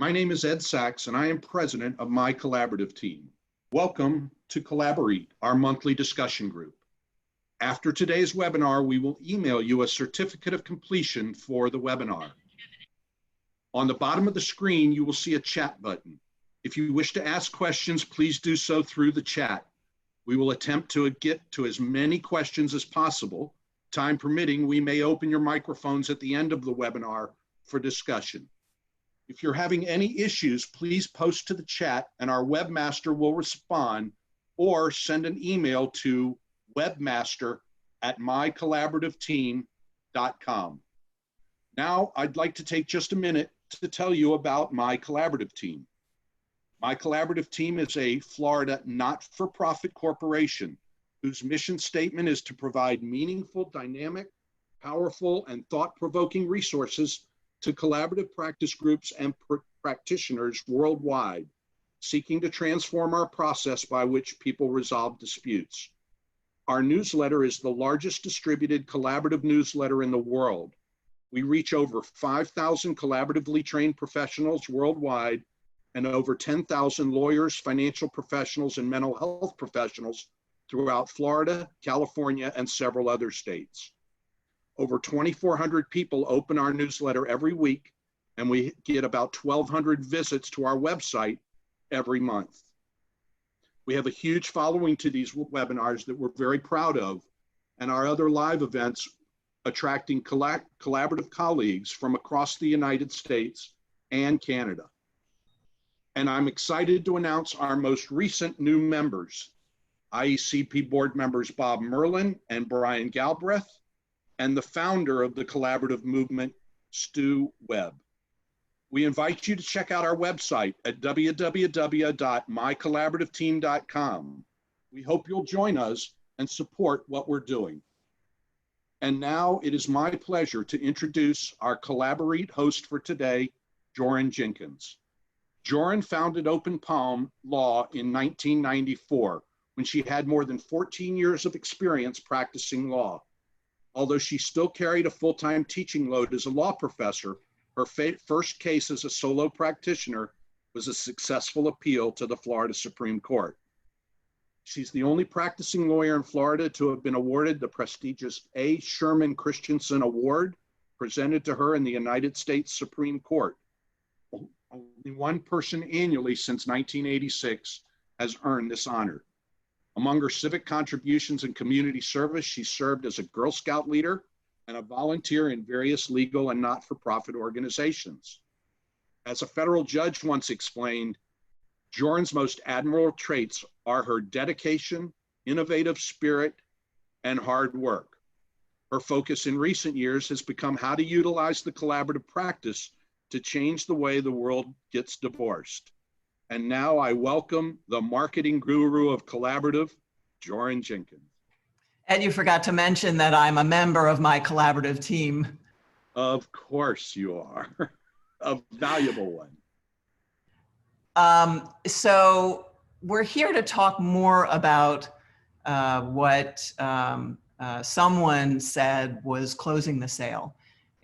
My name is Ed Sachs, and I am president of My Collaborative Team. Welcome to CollaborEAT, our monthly discussion group. After today's webinar, we will email you a certificate of completion for the webinar. On the bottom of the screen, you will see a chat button. If you wish to ask questions, please do so through the chat. We will attempt to get to as many questions as possible. Time permitting, we may open your microphones at the end of the webinar for discussion. If you're having any issues, please post to the chat and our webmaster will respond, or send an email to webmaster@mycollaborativeteam.com. Now, I'd like to take just a minute to tell you about My Collaborative Team. My Collaborative Team is a Florida not-for-profit corporation whose mission statement is to provide meaningful, dynamic, powerful, and thought-provoking resources to collaborative practice groups and practitioners worldwide, seeking to transform our process by which people resolve disputes. Our newsletter is the largest distributed collaborative newsletter in the world. We reach over 5,000 collaboratively trained professionals worldwide and over 10,000 lawyers, financial professionals, and mental health professionals throughout Florida, California, and several other states. Over 2,400 people open our newsletter every week, and we get about 1,200 visits to our website every month. We have a huge following to these webinars that we're very proud of, and our other live events attracting collaborative colleagues from across the United States and Canada. And I'm excited to announce our most recent new members, IECP board members Bob Merlin and Brian Galbraith, and the founder of the collaborative movement, Stu Webb. We invite you to check out our website at www.mycollaborativeteam.com. We hope you'll join us and support what we're doing. And now it is my pleasure to introduce our CollaborEAT host for today, Joryn Jenkins. Joryn founded Open Palm Law in 1994 when she had more than 14 years of experience practicing law. Although she still carried a full-time teaching load as a law professor, her first case as a solo practitioner was a successful appeal to the Florida Supreme Court. She's the only practicing lawyer in Florida to have been awarded the prestigious A. Sherman Christensen Award presented to her in the United States Supreme Court. Only one person annually since 1986 has earned this honor. Among her civic contributions and community service, she served as a Girl Scout leader and a volunteer in various legal and not-for-profit organizations. As a federal judge once explained, Joryn's most admirable traits are her dedication, innovative spirit, and hard work. Her focus in recent years has become how to utilize the collaborative practice to change the way the world gets divorced. And now I welcome the marketing guru of collaborative, Joryn Jenkins. And you forgot to mention that I'm a member of My Collaborative Team. Of course you are, a valuable one. So we're here to talk more about what someone said was closing the sale.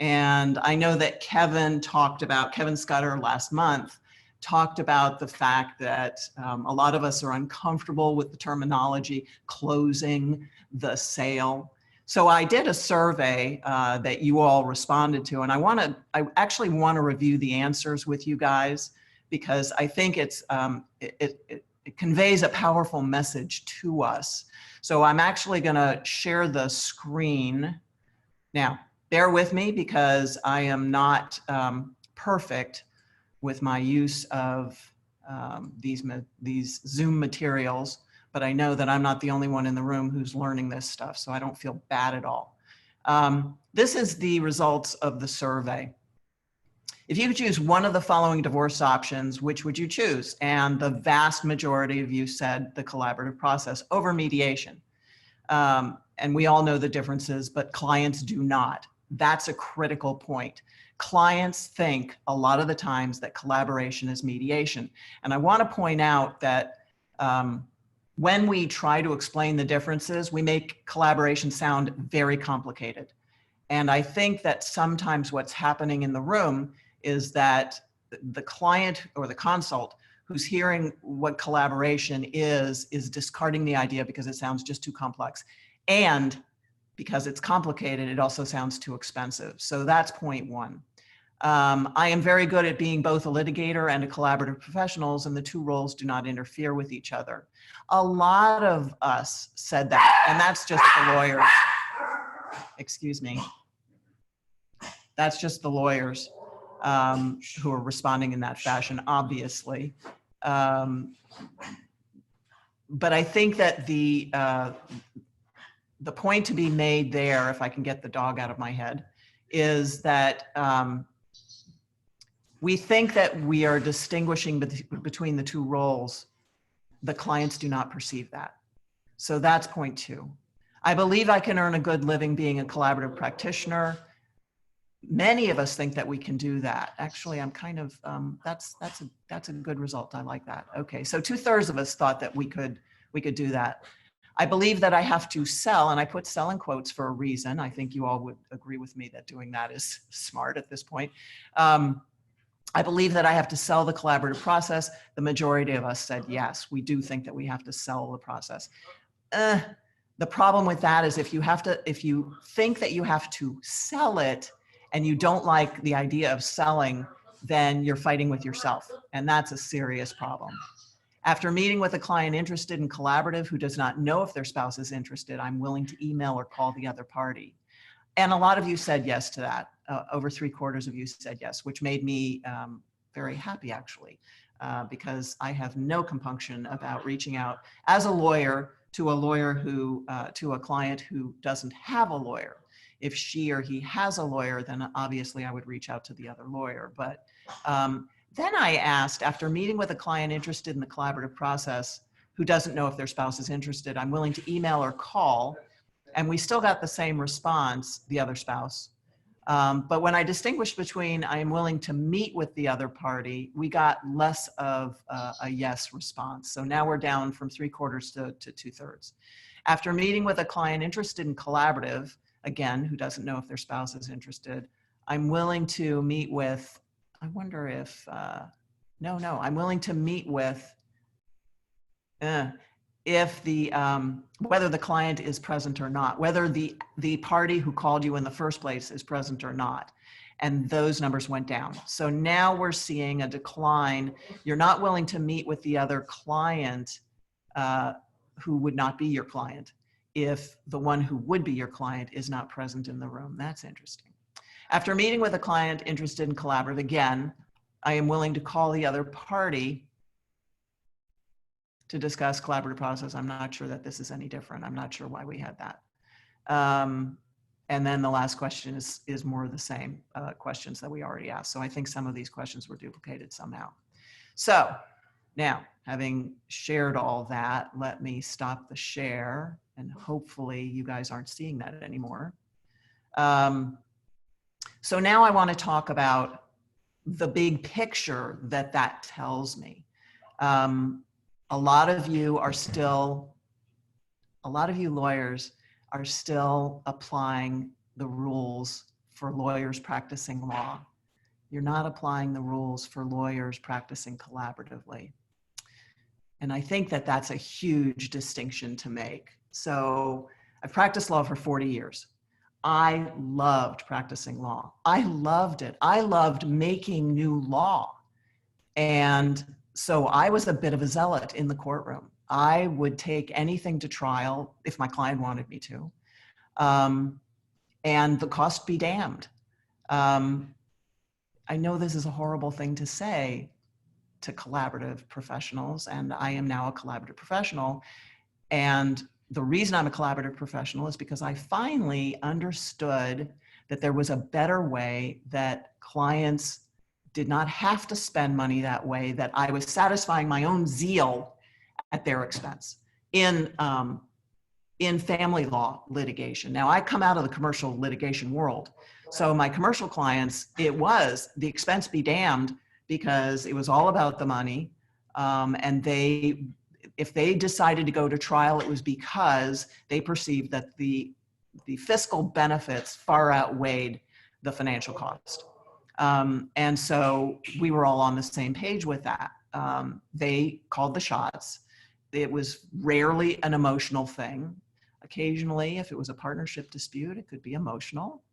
And I know that Kevin Scudder last month talked about the fact that a lot of us are uncomfortable with the terminology closing the sale. So I did a survey that you all responded to, and I actually want to review the answers with you guys because I think it conveys a powerful message to us. So I'm actually going to share the screen now. Bear with me because I am not perfect with my use of these Zoom materials, but I know that I'm not the only one in the room who's learning this stuff, so I don't feel bad at all. This is the results of the survey. If you could choose one of the following divorce options, which would you choose? And the vast majority of you said the collaborative process over mediation. And we all know the differences, but clients do not. That's a critical point. Clients think a lot of the times that collaboration is mediation. And I want to point out that when we try to explain the differences, we make collaboration sound very complicated. And I think that sometimes what's happening in the room is that the client or the consult who's hearing what collaboration is discarding the idea because it sounds just too complex. And because it's complicated, it also sounds too expensive. So that's point one. I am very good at being both a litigator and a collaborative professional, and the two roles do not interfere with each other. A lot of us said that, and that's just the lawyers. Excuse me. That's just the lawyers who are responding in that fashion, obviously. But I think that the point to be made there, if I can get the dog out of my head, is that we think that we are distinguishing between the two roles. The clients do not perceive that. So that's point two. I believe I can earn a good living being a collaborative practitioner. Many of us think that we can do that. Actually, I'm kind of, that's a good result. I like that. Okay, so 2/3 of us thought that we could do that. I believe that I have to sell, and I put sell in quotes for a reason. I think you all would agree with me that doing that is smart at this point. I believe that I have to sell the collaborative process. The majority of us said yes. We do think that we have to sell the process. The problem with that is if you think that you have to sell it and you don't like the idea of selling, then you're fighting with yourself, and that's a serious problem. After meeting with a client interested in collaborative who does not know if their spouse is interested, I'm willing to email or call the other party. And a lot of you said yes to that. Over 3/4 of you said yes, which made me very happy, actually, because I have no compunction about reaching out as a lawyer to a client who doesn't have a lawyer. If she or he has a lawyer, then obviously I would reach out to the other lawyer. But then I asked, after meeting with a client interested in the collaborative process who doesn't know if their spouse is interested, I'm willing to email or call. And we still got the same response, the other spouse. But when I distinguished between I am willing to meet with the other party, we got less of a yes response. So now we're down from 3/4 to 2/3. After meeting with a client interested in collaborative, again, who doesn't know if their spouse is interested, I'm willing to meet with, I wonder if, I'm willing to meet with, if the, whether the client is present or not, whether the party who called you in the first place is present or not. And those numbers went down. So now we're seeing a decline. You're not willing to meet with the other client who would not be your client if the one who would be your client is not present in the room. That's interesting. After meeting with a client interested in collaborative, again, I am willing to call the other party to discuss collaborative process. I'm not sure that this is any different. I'm not sure why we had that. And then the last question is more of the same questions that we already asked. So I think some of these questions were duplicated somehow. So now, having shared all that, let me stop the share, and hopefully you guys aren't seeing that anymore. So now I want to talk about the big picture that tells me. A lot of you lawyers are still applying the rules for lawyers practicing law. You're not applying the rules for lawyers practicing collaboratively. And I think that that's a huge distinction to make. So I've practiced law for 40 years. I loved practicing law. I loved it. I loved making new law. And so I was a bit of a zealot in the courtroom. I would take anything to trial if my client wanted me to. And the cost be damned. I know this is a horrible thing to say to collaborative professionals, and I am now a collaborative professional. And the reason I'm a collaborative professional is because I finally understood that there was a better way, that clients did not have to spend money that way, that I was satisfying my own zeal at their expense in family law litigation. Now, I come out of the commercial litigation world. So my commercial clients, it was the expense be damned, because it was all about the money. And if they decided to go to trial, it was because they perceived that the fiscal benefits far outweighed the financial cost. And so we were all on the same page with that. They called the shots. It was rarely an emotional thing. Occasionally, if it was a partnership dispute, it could be emotional.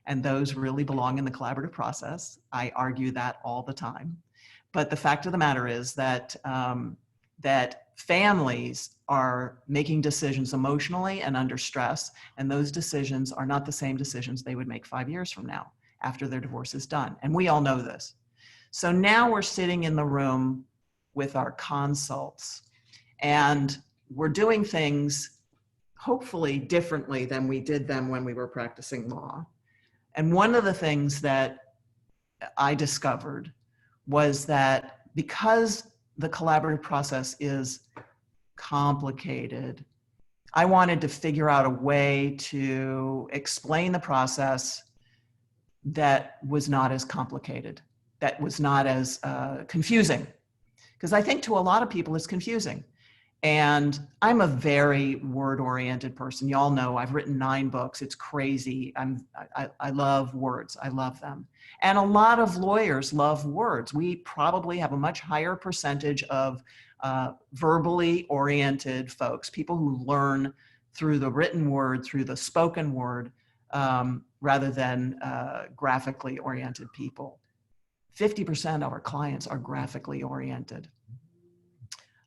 And those really belong in the collaborative process. I argue that all the time. But the fact of the matter is that, that families are making decisions emotionally and under stress, and those decisions are not the same decisions they would make 5 years from now after their divorce is done. And we all know this. So now we're sitting in the room with our consults, and we're doing things hopefully differently than we did them when we were practicing law. And one of the things that I discovered was that because the collaborative process is complicated, I wanted to figure out a way to explain the process that was not as complicated, that was not as confusing. Because I think to a lot of people it's confusing. And I'm a very word-oriented person. Y'all know I've written 9 books. It's crazy. I love words. I love them. And a lot of lawyers love words. We probably have a much higher percentage of verbally oriented folks, people who learn through the written word, through the spoken word, rather than graphically oriented people. 50% of our clients are graphically oriented.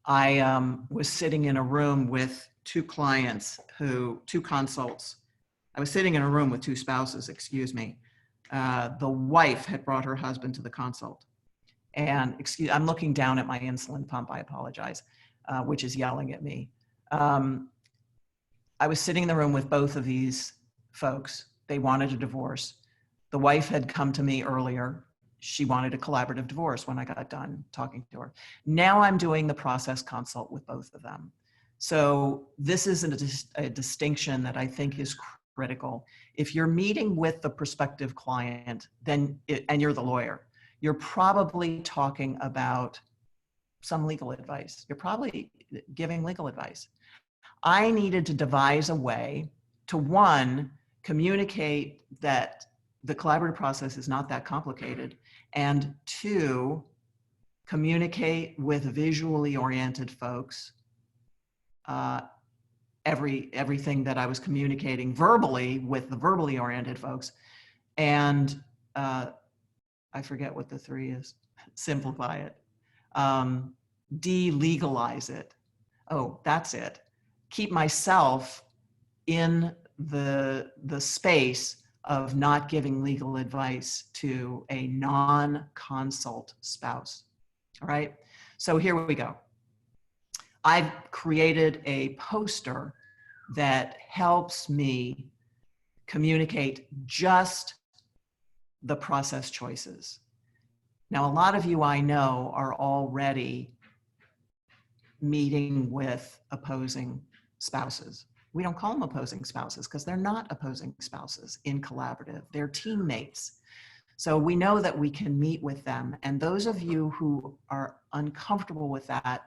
I was sitting in a room with 2 clients two consults. I was sitting in a room with 2 spouses, excuse me. The wife had brought her husband to the consult. And I'm looking down at my insulin pump, I apologize, which is yelling at me. I was sitting in the room with both of these folks. They wanted a divorce. The wife had come to me earlier. She wanted a collaborative divorce when I got done talking to her. Now I'm doing the process consult with both of them. So this is a distinction that I think is critical. If you're meeting with the prospective client, and you're the lawyer, you're probably talking about some legal advice. You're probably giving legal advice. I needed to devise a way to, 1, communicate that the collaborative process is not that complicated, and 2, communicate with visually oriented folks everything that I was communicating verbally with the verbally oriented folks, and I forget what the 3 is. Simplify it. De-legalize it. Oh, that's it. Keep myself in the space of not giving legal advice to a non-consult spouse. All right, so here we go. I've created a poster that helps me communicate just the process choices. Now, a lot of you I know are already meeting with opposing spouses. We don't call them opposing spouses because they're not opposing spouses in collaborative. They're teammates. So we know that we can meet with them. And those of you who are uncomfortable with that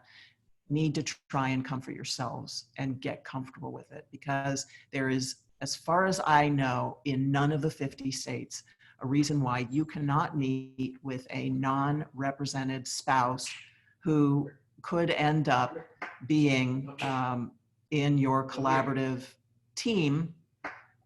need to try and comfort yourselves and get comfortable with it, because there is, as far as I know, in none of the 50 states, a reason why you cannot meet with a non-represented spouse who could end up being in your collaborative team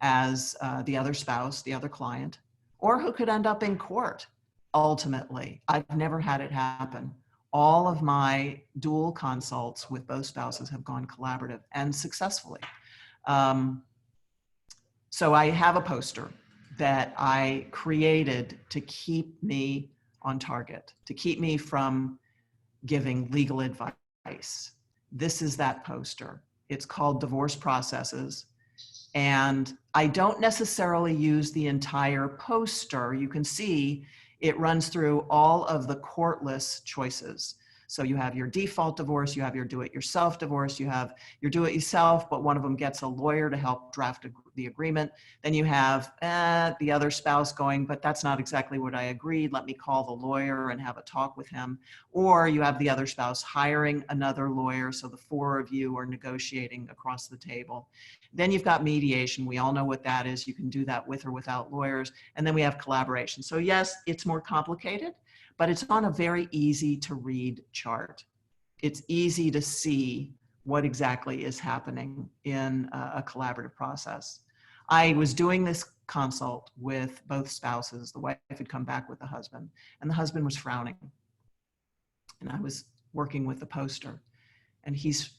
as the other spouse, the other client, or who could end up in court ultimately. I've never had it happen. All of my dual consults with both spouses have gone collaborative and successfully. So I have a poster that I created to keep me on target, to keep me from giving legal advice. This is that poster. It's called Divorce Processes. And I don't necessarily use the entire poster. You can see it runs through all of the courtless choices. So you have your default divorce, you have your do-it-yourself divorce, you have your do-it-yourself, but one of them gets a lawyer to help draft the agreement. Then you have the other spouse going, but that's not exactly what I agreed. Let me call the lawyer and have a talk with him. Or you have the other spouse hiring another lawyer, so the four of you are negotiating across the table. Then you've got mediation. We all know what that is. You can do that with or without lawyers. And then we have collaboration. So yes, it's more complicated, but it's on a very easy to read chart. It's easy to see what exactly is happening in a collaborative process. I was doing this consult with both spouses. The wife had come back with the husband, and the husband was frowning. And I was working with the poster, and he's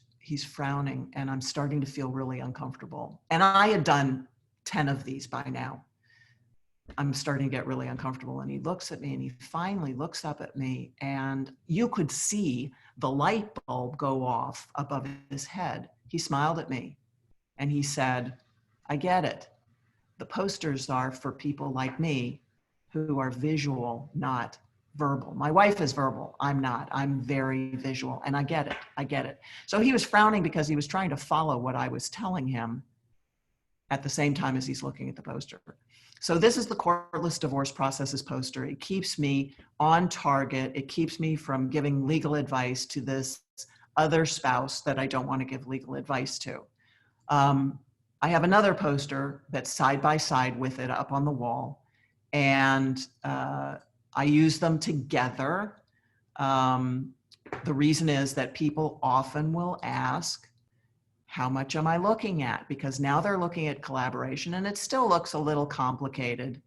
frowning, and I'm starting to feel really uncomfortable. And I had done 10 of these by now. I'm starting to get really uncomfortable. And he looks at me, and he finally looks up at me, and you could see the light bulb go off above his head. He smiled at me and he said, I get it. The posters are for people like me who are visual, not verbal. My wife is verbal. I'm not. I'm very visual, and I get it. I get it. So he was frowning because he was trying to follow what I was telling him at the same time as he's looking at the poster. So this is the Courtless Divorce Processes poster. It keeps me on target. It keeps me from giving legal advice to this other spouse that I don't want to give legal advice to. I have another poster that's side by side with it up on the wall, and I use them together. The reason is that people often will ask, how much am I looking at? Because now they're looking at collaboration, and it still looks a little complicated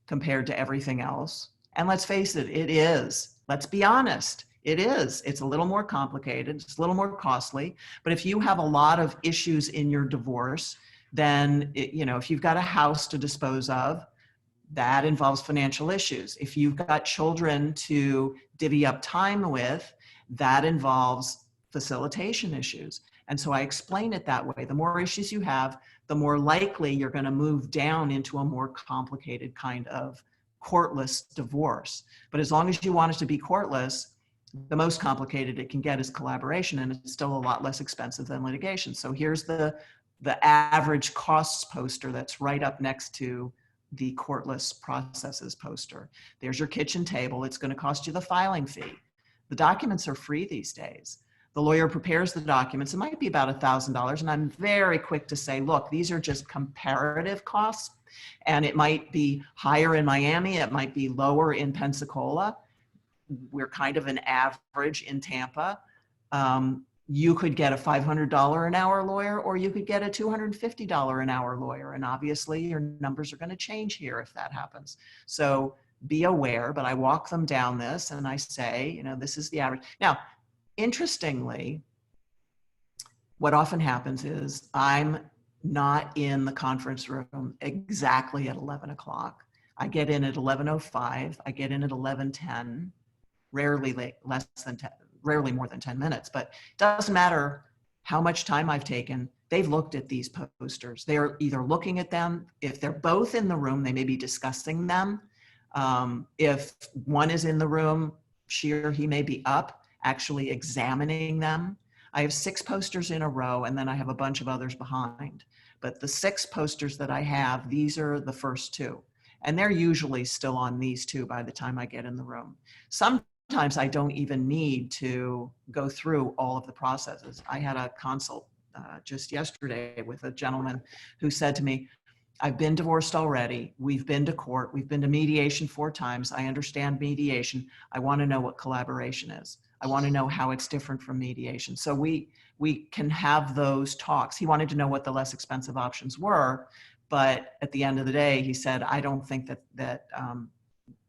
compared to everything else. And let's face it, it is. Let's be honest, it is. It's a little more complicated, it's a little more costly. But if you have a lot of issues in your divorce, then if you've got a house to dispose of, that involves financial issues. If you've got children to divvy up time with, that involves facilitation issues. And so I explain it that way. The more issues you have, the more likely you're going to move down into a more complicated kind of courtless divorce. But as long as you want it to be courtless, the most complicated it can get is collaboration, and it's still a lot less expensive than litigation. So here's the average costs poster that's right up next to the Courtless Processes poster. There's your kitchen table. It's going to cost you the filing fee. The documents are free these days. The lawyer prepares the documents. It might be about $1,000. And I'm very quick to say, look, these are just comparative costs. And it might be higher in Miami. It might be lower in Pensacola. We're kind of an average in Tampa. You could get a $500 an hour lawyer, or you could get a $250 an hour lawyer. And obviously your numbers are going to change here if that happens. So be aware, but I walk them down this and I say, this is the average. Now, interestingly, what often happens is I'm not in the conference room exactly at 11 o'clock. I get in at 11:05. I get in at 11:10, rarely rarely more than 10 minutes, but it doesn't matter how much time I've taken. They've looked at these posters. They're either looking at them. If they're both in the room, they may be discussing them. If one is in the room, she or he may be up actually examining them. I have 6 posters in a row, and then I have a bunch of others behind. But the 6 posters that I have, these are the first 2. And they're usually still on these 2 by the time I get in the room. Sometimes I don't even need to go through all of the processes. I had a consult just yesterday with a gentleman who said to me, I've been divorced already. We've been to court. We've been to mediation 4 times. I understand mediation. I want to know what collaboration is. I want to know how it's different from mediation. So we can have those talks. He wanted to know what the less expensive options were. But at the end of the day, he said, I don't think that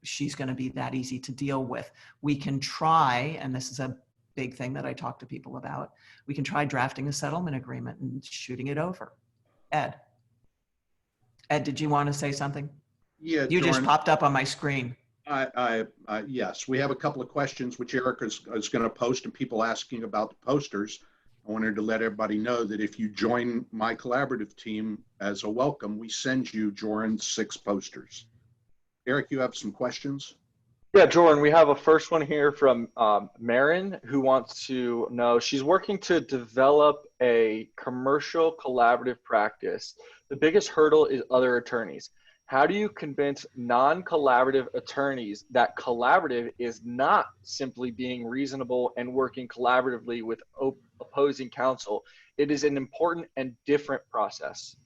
she's going to be that easy to deal with. We can try, and this is a big thing that I talk to people about, we can try drafting a settlement agreement and shooting it over. Ed, did you want to say something? Yeah, you Joryn, just popped up on my screen. Yes, we have a couple of questions which Eric is going to post, and people asking about the posters. I wanted to let everybody know that if you join my collaborative team as a welcome, we send you Joryn's 6 posters. Eric, you have some questions? Yeah, Jordan, we have a first one here from Marin, who wants to know, she's working to develop a commercial collaborative practice. The biggest hurdle is other attorneys. How do you convince non-collaborative attorneys that collaborative is not simply being reasonable and working collaboratively with opposing counsel? It is an important and different process.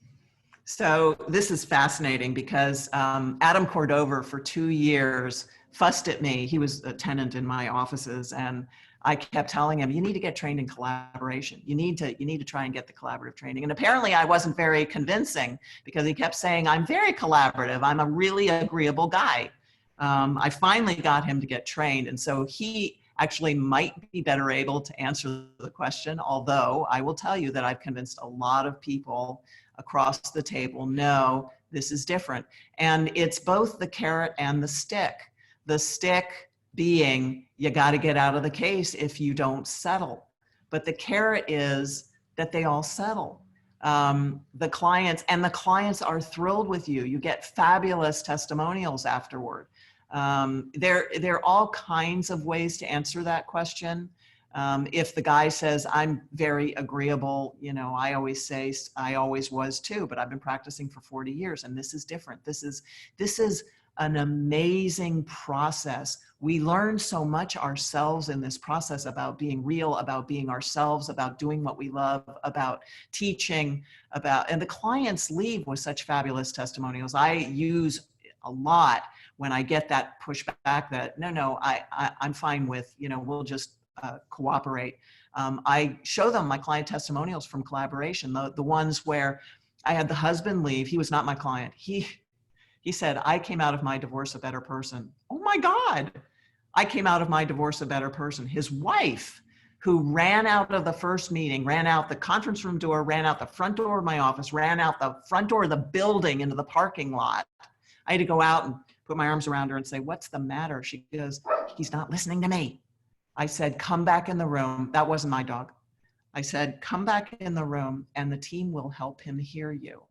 So this is fascinating because Adam Cordover for 2 years fussed at me. He was a tenant in my offices, and I kept telling him, you need to get trained in collaboration. You need to try and get the collaborative training. And apparently I wasn't very convincing because he kept saying, I'm very collaborative. I'm a really agreeable guy. I finally got him to get trained. And so he actually might be better able to answer the question, although I will tell you that I've convinced a lot of people across the table, no, this is different. And it's both the carrot and the stick. The stick being, you got to get out of the case if you don't settle. But the carrot is that they all settle. The clients are thrilled with you. You get fabulous testimonials afterward. There are all kinds of ways to answer that question. If the guy says, I'm very agreeable, you know, I always say, I always was too, but I've been practicing for 40 years and this is different. This is an amazing process. We learn so much ourselves in this process about being real, about being ourselves, about doing what we love, about teaching, and the clients leave with such fabulous testimonials. I use a lot when I get that pushback that, no, I'm fine with, you know, we'll just cooperate. I show them my client testimonials from collaboration, the ones where I had the husband leave. He was not my client. He said, I came out of my divorce a better person. Oh my God, I came out of my divorce a better person. His wife, who ran out of the first meeting, ran out the conference room door, ran out the front door of my office, ran out the front door of the building into the parking lot. I had to go out and put my arms around her and say, what's the matter? She goes, he's not listening to me. I said, come back in the room. That wasn't my dog. I said, come back in the room and the team will help him hear you.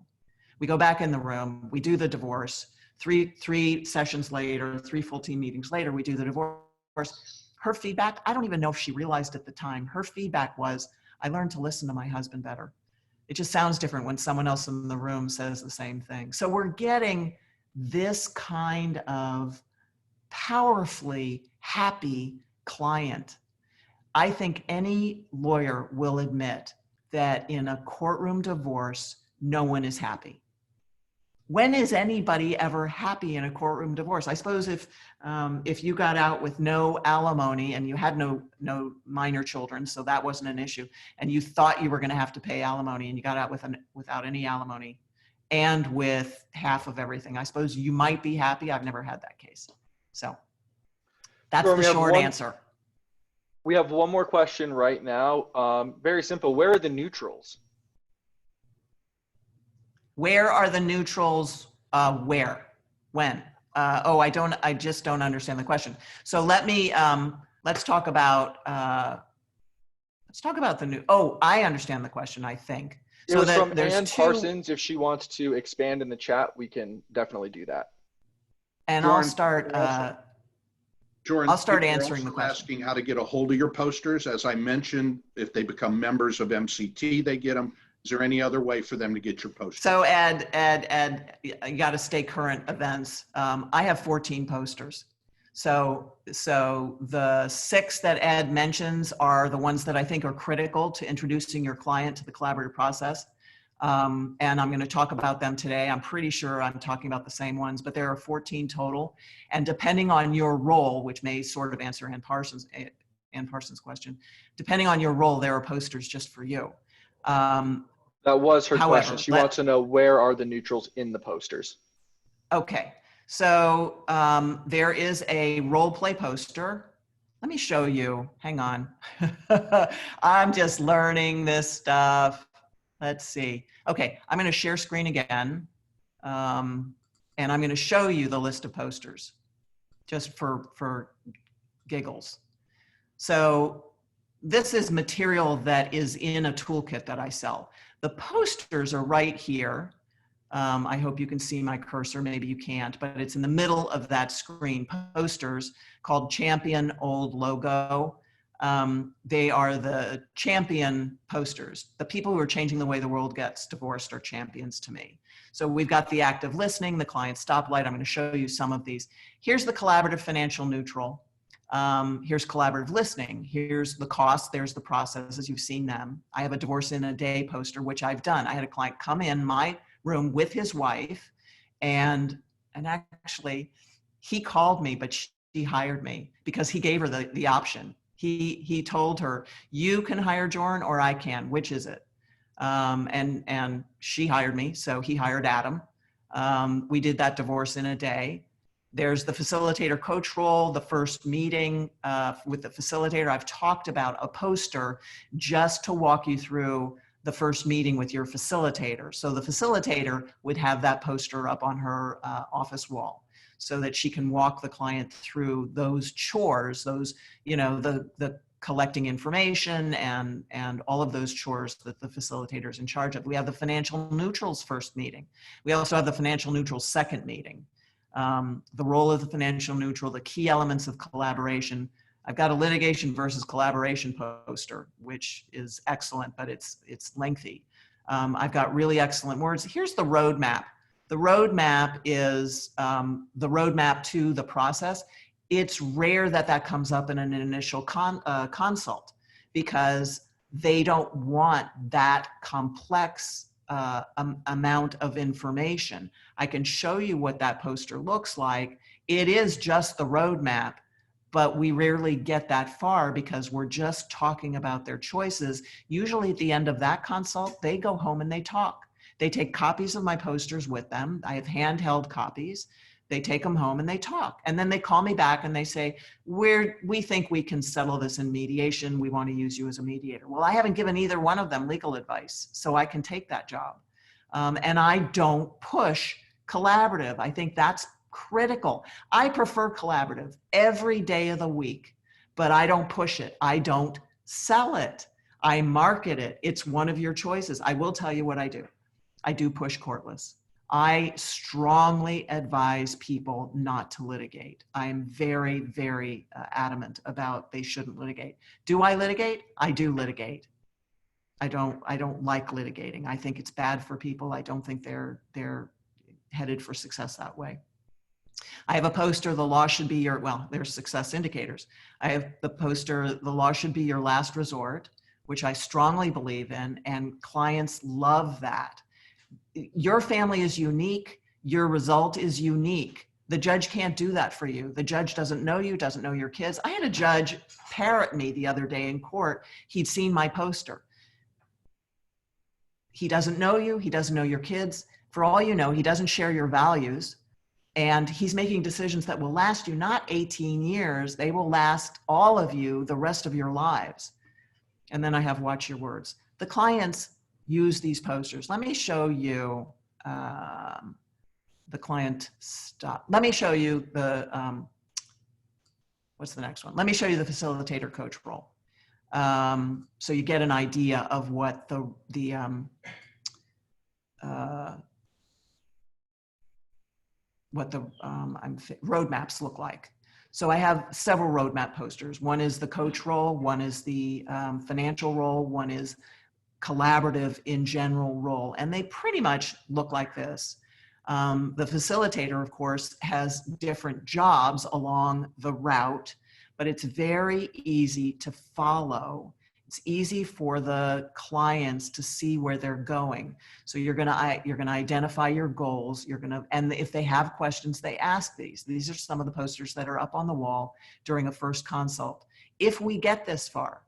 We go back in the room, we do the divorce. Three sessions later, 3 full team meetings later, we do the divorce. Her feedback, I don't even know if she realized at the time, her feedback was, I learned to listen to my husband better. It just sounds different when someone else in the room says the same thing. So we're getting this kind of powerfully happy client. I think any lawyer will admit that in a courtroom divorce, no one is happy. When is anybody ever happy in a courtroom divorce? I suppose if you got out with no alimony and you had no minor children, so that wasn't an issue, and you thought you were going to have to pay alimony and you got out without any alimony and with half of everything, I suppose you might be happy. I've never had that case. So that's the short answer. We have one more question right now. Very simple. Where are the neutrals? Where are the neutrals? Where? When? I just don't understand the question. So let's talk about the new. Oh, I understand the question, I think. It was from Ann Parsons. If she wants to expand in the chat, we can definitely do that. And Joryn, I'll start answering the question. Asking how to get a hold of your posters. As I mentioned, if they become members of MCT, they get them. Is there any other way for them to get your posters? So Ed, you got to stay current events. I have 14 posters. So the 6 that Ed mentions are the ones that I think are critical to introducing your client to the collaborative process. And I'm going to talk about them today. I'm pretty sure I'm talking about the same ones, but there are 14 total. And depending on your role, which may sort of answer Ann Parsons' question, depending on your role, there are posters just for you. That was her question. She wants to know, where are the neutrals in the posters? Okay. So there is a role play poster. Let me show you. Hang on. I'm just learning this stuff. Let's see. Okay, I'm going to share screen again. And I'm going to show you the list of posters just for giggles. So this is material that is in a toolkit that I sell. The posters are right here. I hope you can see my cursor, maybe you can't, but it's in the middle of that screen, posters called Champion Old Logo. They are the champion posters. The people who are changing the way the world gets divorced are champions to me. So we've got the active listening, the client stoplight. I'm going to show you some of these. Here's the collaborative financial neutral. Here's collaborative listening. Here's the cost. There's the processes. You've seen them. I have a divorce in a day poster, which I've done. I had a client come in my room with his wife, and actually he called me, but she hired me because he gave her the option. He told her, you can hire Joryn or I can, which is it? And she hired me, so he hired Adam. We did that divorce in a day. There's the facilitator coach role, the first meeting with the facilitator. I've talked about a poster just to walk you through the first meeting with your facilitator. So the facilitator would have that poster up on her office wall so that she can walk the client through those chores, those, you know, the collecting information and all of those chores that the facilitator is in charge of. We have the financial neutrals first meeting. We also have the financial neutrals second meeting. The role of the financial neutral, the key elements of collaboration. I've got a litigation versus collaboration poster, which is excellent, but it's lengthy. I've got really excellent words. Here's the roadmap. The roadmap is the roadmap to the process. It's rare that that comes up in an initial consult because they don't want that complex amount of information. I can show you what that poster looks like. It is just the roadmap, but we rarely get that far because we're just talking about their choices. Usually at the end of that consult, they go home and they talk. They take copies of my posters with them. I have handheld copies. They take them home and they talk. And then they call me back and they say, we think we can settle this in mediation. We want to use you as a mediator. Well, I haven't given either one of them legal advice, so I can take that job. And I don't push collaborative. I think that's critical. I prefer collaborative every day of the week, but I don't push it. I don't sell it. I market it. It's one of your choices. I will tell you what I do. I do push courtless. I strongly advise people not to litigate. I am very, very adamant about they shouldn't litigate. Do I litigate? I do litigate. I don't like litigating. I think it's bad for people. I don't think they're headed for success that way. I have a poster, the law should be your, well, there's success indicators. I have the poster, the law should be your last resort, which I strongly believe in, and clients love that. Your family is unique. Your result is unique. The judge can't do that for you. The judge doesn't know you, doesn't know your kids. I had a judge parrot me the other day in court. He'd seen my poster. He doesn't know you. He doesn't know your kids. For all you know, he doesn't share your values. And he's making decisions that will last you not 18 years. They will last all of you the rest of your lives. And then I have watch your words. The clients use these posters. Let me show you the client stop. Let me show you the, what's the next one? Let me show you the facilitator coach role. So you get an idea of what the roadmaps look like. So I have several roadmap posters. One is the coach role, one is the financial role, one is collaborative in general role, and they pretty much look like this. The facilitator, of course, has different jobs along the route, but it's very easy to follow. It's easy for the clients to see where they're going. So you're gonna identify your goals. And if they have questions, they ask these. These are some of the posters that are up on the wall during a first consult. If we get this far,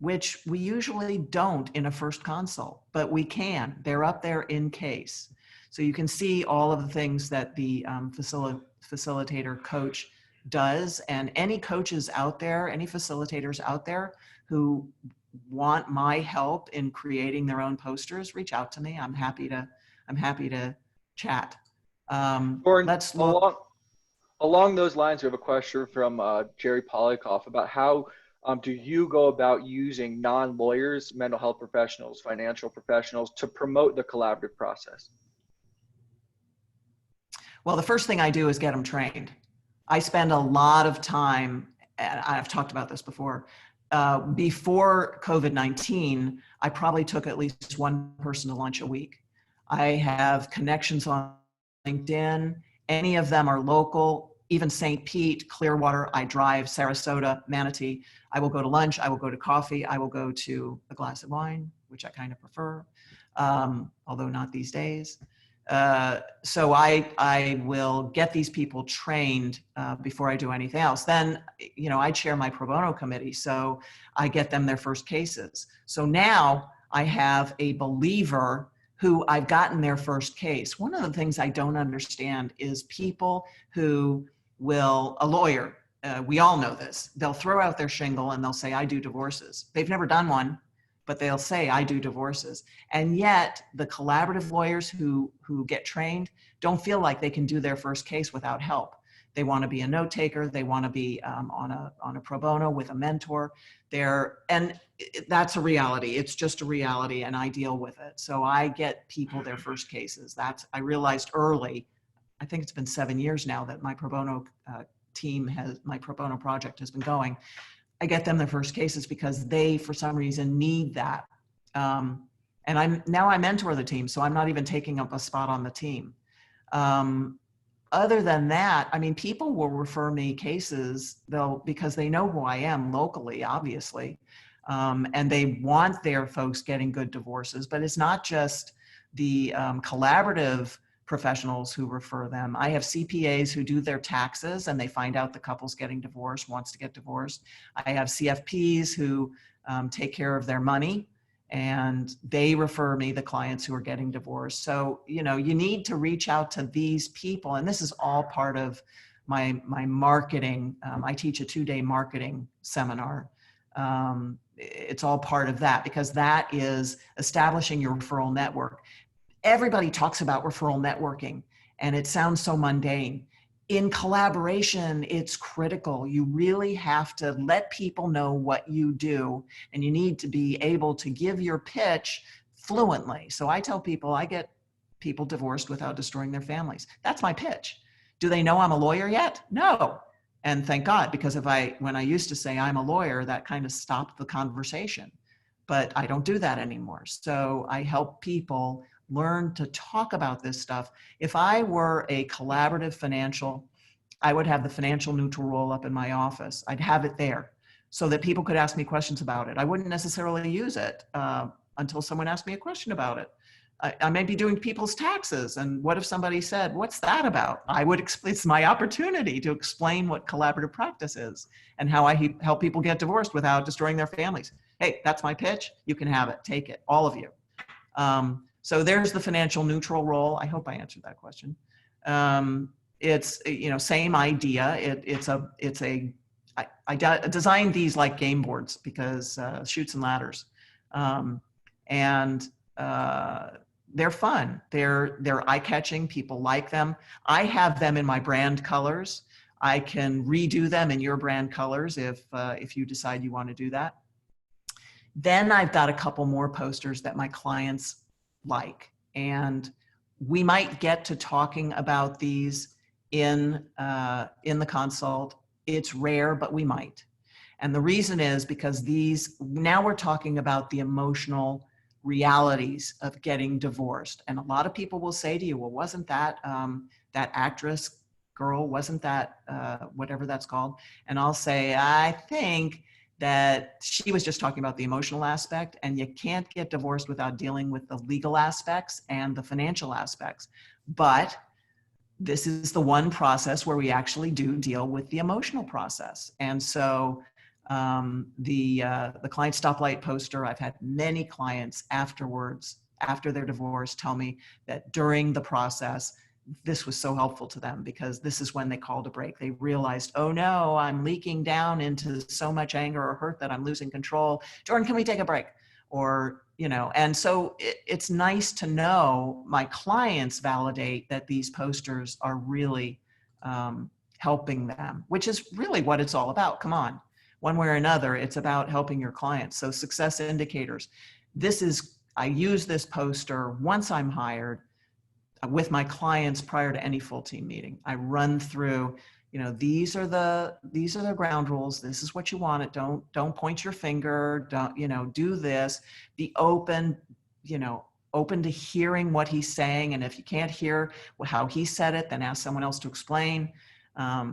which we usually don't in a first consult, but we can. They're up there in case. So you can see all of the things that the facilitator coach does, and any coaches out there, any facilitators out there who want my help in creating their own posters, reach out to me. I'm happy to chat. Joryn, Let's look. Along those lines, we have a question from Jerry Polikoff about how do you go about using non-lawyers, mental health professionals, financial professionals to promote the collaborative process? Well, the first thing I do is get them trained. I spend a lot of time, and I've talked about this before, before COVID-19, I probably took at least one person to lunch a week. I have connections on LinkedIn. Any of them are local, even St. Pete, Clearwater. I drive, Sarasota, Manatee. I will go to lunch. I will go to coffee. I will go to a glass of wine, which I kind of prefer, although not these days. So I will get these people trained before I do anything else. Then, you know, I chair my pro bono committee, so I get them their first cases. So now I have a believer who I've gotten their first case. One of the things I don't understand is people who will, a lawyer, we all know this, they'll throw out their shingle and they'll say, I do divorces. They've never done one, but they'll say, I do divorces. And yet the collaborative lawyers who get trained don't feel like they can do their first case without help. They want to be a note taker. They want to be on a pro bono with a mentor. And that's a reality. It's just a reality, and I deal with it. So I get people their first cases. I realized early, I think it's been 7 years now that my pro bono my pro bono project has been going. I get them their first cases because they, for some reason, need that. And I mentor the team, so I'm not even taking up a spot on the team. Other than that, I mean, people will refer me cases because they know who I am locally, obviously, and they want their folks getting good divorces. But it's not just the collaborative professionals who refer them. I have CPAs who do their taxes and they find out the couple's getting divorced, wants to get divorced. I have CFPs who take care of their money, and they refer me the clients who are getting divorced. So, you know, you need to reach out to these people. And this is all part of my marketing. I teach a 2-day marketing seminar. It's all part of that, because that is establishing your referral network. Everybody talks about referral networking and it sounds so mundane. In collaboration, it's critical. You really have to let people know what you do, and you need to be able to give your pitch fluently. So I tell people I get people divorced without destroying their families. That's my pitch. Do they know I'm a lawyer yet? No. And thank God, because when I used to say I'm a lawyer, that kind of stopped the conversation. But I don't do that anymore. So I help people learn to talk about this stuff. If I were a collaborative financial, I would have the financial neutral roll up in my office. I'd have it there so that people could ask me questions about it. I wouldn't necessarily use it until someone asked me a question about it. I may be doing people's taxes, and what if somebody said, what's that about? I would explain. It's my opportunity to explain what collaborative practice is and how I help people get divorced without destroying their families. Hey, that's my pitch. You can have it. Take it, all of you. So there's the financial neutral role. I hope I answered that question. It's, you know, same idea. I designed these like game boards because chutes and ladders, and they're fun. They're eye-catching. People like them. I have them in my brand colors. I can redo them in your brand colors if you decide you want to do that. Then I've got a couple more posters that my clients like, and we might get to talking about these in the consult. It's rare, but we might. And the reason is because now we're talking about the emotional realities of getting divorced. And a lot of people will say to you, well, wasn't that that actress girl, wasn't that whatever that's called? And I'll say, I think that she was just talking about the emotional aspect, and you can't get divorced without dealing with the legal aspects and the financial aspects. But this is the one process where we actually do deal with the emotional process. And so the client stoplight poster, I've had many clients afterwards, after their divorce, tell me that during the process, this was so helpful to them, because this is when they called a break. They realized, oh no, I'm leaking down into so much anger or hurt that I'm losing control. Joryn, can we take a break? Or, you know, and so it's nice to know my clients validate that these posters are really helping them, which is really what it's all about. Come on, one way or another, it's about helping your clients. So success indicators. I use this poster once I'm hired. with my clients prior to any full team meeting. I run through, these are the ground rules. This is what you want. It don't point your finger. Don't, do this. Be open, open to hearing what he's saying. And if you can't hear how he said it, then ask someone else to explain.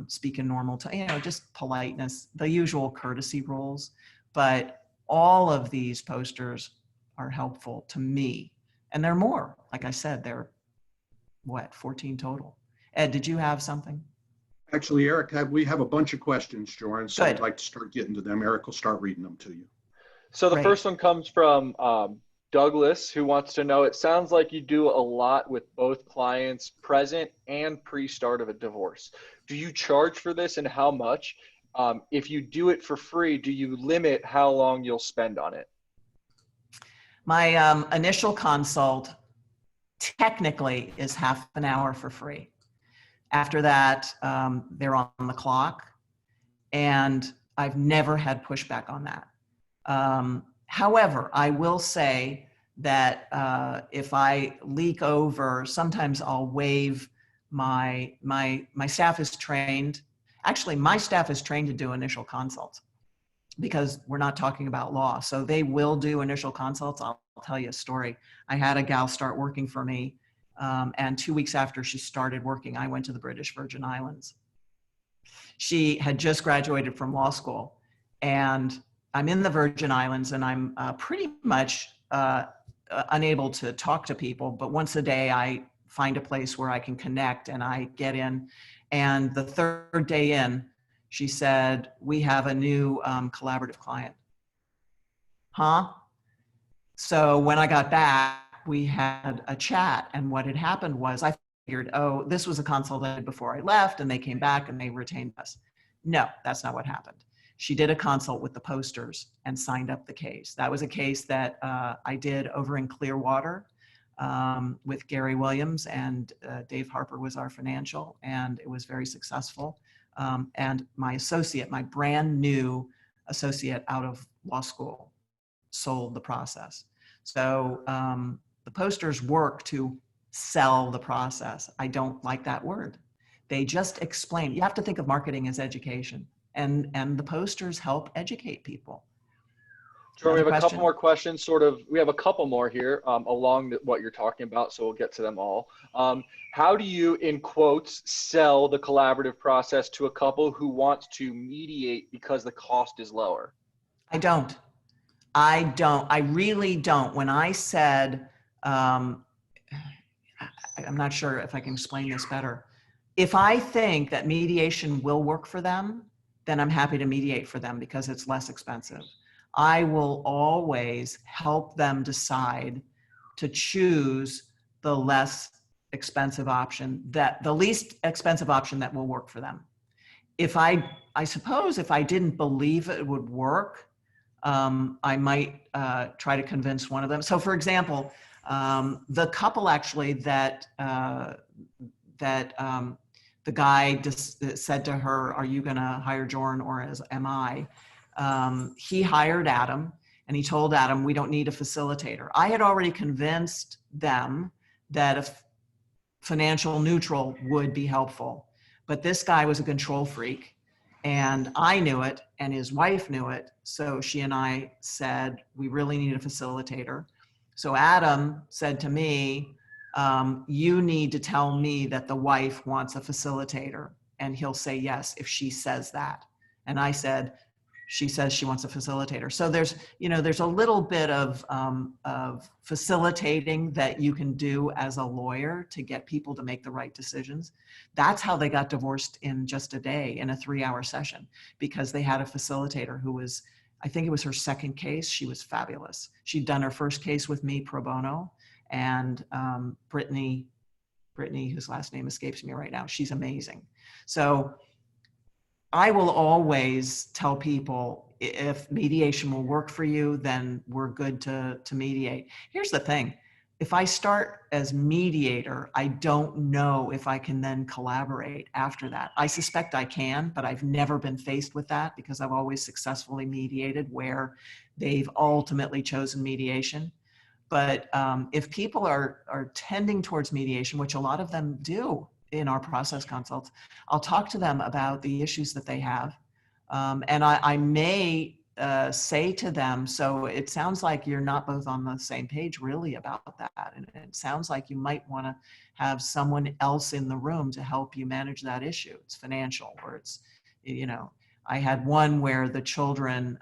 Speak in normal time, just politeness, the usual courtesy rules. But all of these posters are helpful to me. And there are more. Like I said, there are 14 total. Ed, did you have something? Actually, Eric, we have a bunch of questions, Joryn, so Good. I'd like to start getting to them. Eric will start reading them to you. So the Great. first one comes from Douglas, who wants to know, it sounds like you do a lot with both clients present and pre-start of a divorce. Do you charge for this, and how much? If you do it for free, do you limit how long you'll spend on it? My initial consult technically is half an hour for free. After that, they're on the clock, and I've never had pushback on that. However, I will say that if I leak over, sometimes I'll waive my staff is trained. Actually, my staff is trained to do initial consults because we're not talking about law. So they will do initial consults. I'll tell you a story. I had a gal start working for me, and 2 weeks after she started working, I went to the British Virgin Islands. She had just graduated from law school, and I'm in the Virgin Islands, and I'm pretty much unable to talk to people, but once a day I find a place where I can connect, and I get in. And the third day in, she said, "We have a new collaborative client." Huh? So when I got back, we had a chat, and what had happened was I figured, oh, this was a consult I did before I left, and they came back and they retained us. No, that's not what happened. She did a consult with the posters and signed up the case. That was a case that I did over in Clearwater with Gary Williams, and Dave Harper was our financial, and it was very successful. And my associate, my brand new associate out of law school, sold the process. So the posters work to sell the process. I don't like that word. They just explain. You have to think of marketing as education. And the posters help educate people. Joryn, we have a couple more questions, we have a couple more here along what you're talking about, so we'll get to them all. How do you, in quotes, sell the collaborative process to a couple who wants to mediate because the cost is lower? I don't. I really don't. When I said, I'm not sure if I can explain this better. If I think that mediation will work for them, then I'm happy to mediate for them because it's less expensive. I will always help them decide to choose the less expensive option, the least expensive option that will work for them. If I suppose if I didn't believe it would work, I might try to convince one of them. So for example, the couple actually that the guy just said to her, "Are you going to hire Joryn or am I?" He hired Adam, and he told Adam, "We don't need a facilitator." I had already convinced them that a financial neutral would be helpful, but this guy was a control freak, and I knew it, and his wife knew it. So she and I said, "We really need a facilitator." So Adam said to me, "You need to tell me that the wife wants a facilitator, and he'll say yes if she says that." And I said, "She says she wants a facilitator." So there's a little bit of facilitating that you can do as a lawyer to get people to make the right decisions. That's how they got divorced in just a day in a 3-hour session, because they had a facilitator who was, I think it was her second case. She was fabulous. She'd done her first case with me pro bono. And Brittany, whose last name escapes me right now, she's amazing. So I will always tell people, if mediation will work for you, then we're good to mediate. Here's the thing. If I start as mediator, I don't know if I can then collaborate after that. I suspect I can, but I've never been faced with that because I've always successfully mediated where they've ultimately chosen mediation. But if people are tending towards mediation, which a lot of them do in our process consults, I'll talk to them about the issues that they have. And I may say to them, so it sounds like you're not both on the same page really about that. And it sounds like you might want to have someone else in the room to help you manage that issue. It's financial, or it's, you know, I had one where the children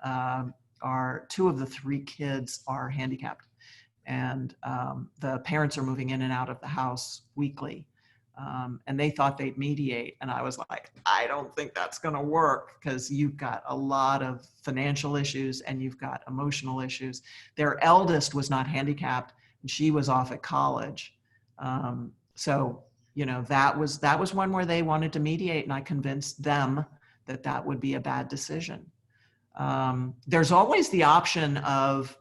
two of the 3 kids are handicapped, and the parents are moving in and out of the house weekly. And they thought they'd mediate. And I was like, I don't think that's going to work, because you've got a lot of financial issues and you've got emotional issues. Their eldest was not handicapped and she was off at college. So, you know, that was one where they wanted to mediate, and I convinced them that that would be a bad decision. There's always the option of,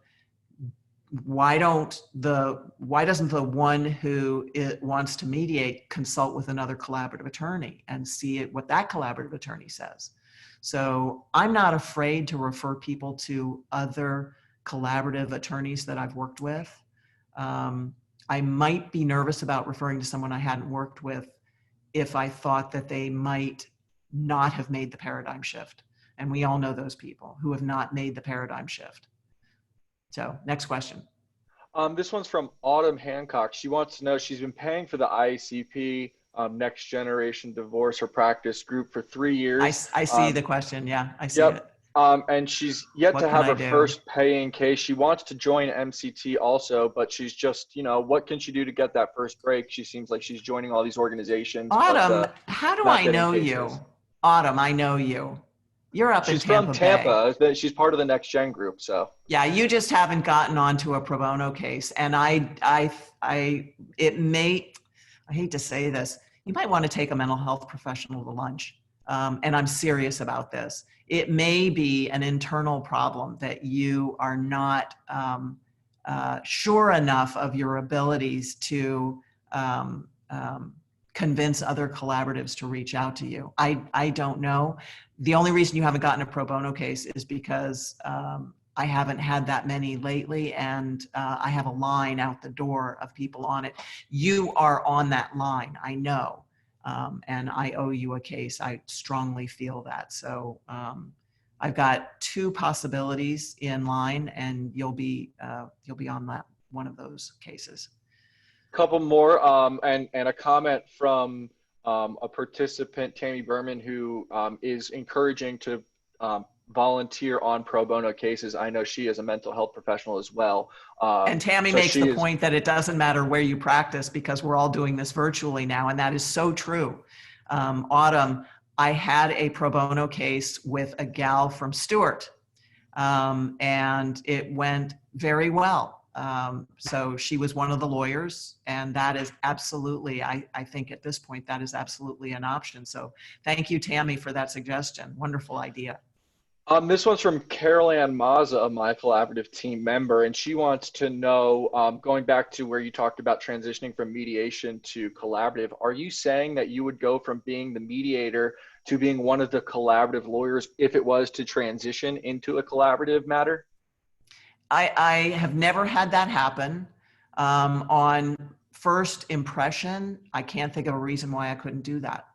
why doesn't the one who wants to mediate consult with another collaborative attorney and see what that collaborative attorney says? So I'm not afraid to refer people to other collaborative attorneys that I've worked with. I might be nervous about referring to someone I hadn't worked with if I thought that they might not have made the paradigm shift. And we all know those people who have not made the paradigm shift. So next question. This one's from Autumn Hancock. She wants to know, she's been paying for the IACP Next Generation Divorce or Practice group for 3 years. I see the question. Yeah, I see it. And she's yet to have her first paying case. She wants to join MCT also, but she's just, you know, what can she do to get that first break? She seems like she's joining all these organizations. Autumn, how do I know you? Autumn, I know you. You're up in Tampa Bay. She's from Tampa. She's part of the Next Gen group. So yeah, you just haven't gotten onto a pro bono case. And I hate to say this, you might want to take a mental health professional to lunch. And I'm serious about this. It may be an internal problem that you are not sure enough of your abilities to convince other collaboratives to reach out to you. I don't know. The only reason you haven't gotten a pro bono case is because I haven't had that many lately, and I have a line out the door of people on it. You are on that line, I know, and I owe you a case. I strongly feel that. So I've got 2 possibilities in line, and you'll be on that one of those cases. Couple more, and a comment from a participant, Tammy Berman, who is encouraging to volunteer on pro bono cases. I know she is a mental health professional as well. And Tammy makes the point that it doesn't matter where you practice, because we're all doing this virtually now, and that is so true. Autumn, I had a pro bono case with a gal from Stewart, and it went very well. So she was one of the lawyers, and that is absolutely, I think at this point, that is absolutely an option. So thank you, Tammy, for that suggestion. Wonderful idea. This one's from Carol Ann Mazza, a My Collaborative Team member, and she wants to know, going back to where you talked about transitioning from mediation to collaborative, are you saying that you would go from being the mediator to being one of the collaborative lawyers if it was to transition into a collaborative matter? I have never had that happen. On first impression, I can't think of a reason why I couldn't do that.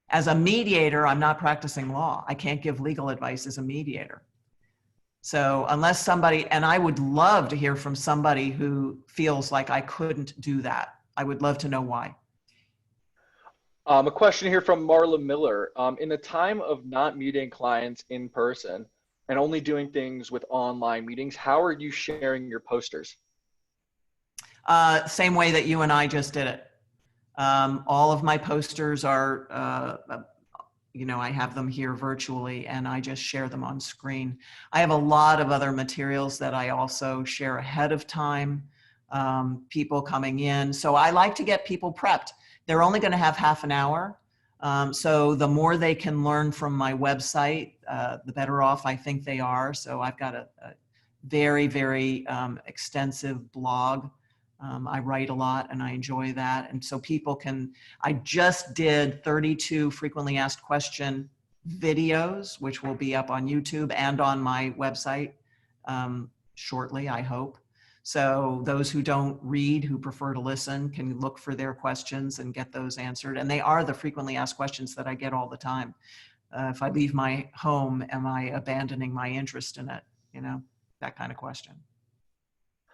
As a mediator, I'm not practicing law. I can't give legal advice as a mediator. So unless somebody, and I would love to hear from somebody who feels like I couldn't do that. I would love to know why. A question here from Marla Miller. In the time of not meeting clients in person and only doing things with online meetings, how are you sharing your posters? Same way that you and I just did it. All of my posters are, I have them here virtually, and I just share them on screen. I have a lot of other materials that I also share ahead of time, people coming in. So I like to get people prepped. They're only going to have half an hour. So the more they can learn from my website, the better off I think they are. So I've got a very, very extensive blog. I write a lot and I enjoy that. And so people can, I just did 32 frequently asked question videos, which will be up on YouTube and on my website shortly, I hope. So those who don't read, who prefer to listen, can look for their questions and get those answered. And they are the frequently asked questions that I get all the time. If I leave my home, am I abandoning my interest in it? You know, that kind of question.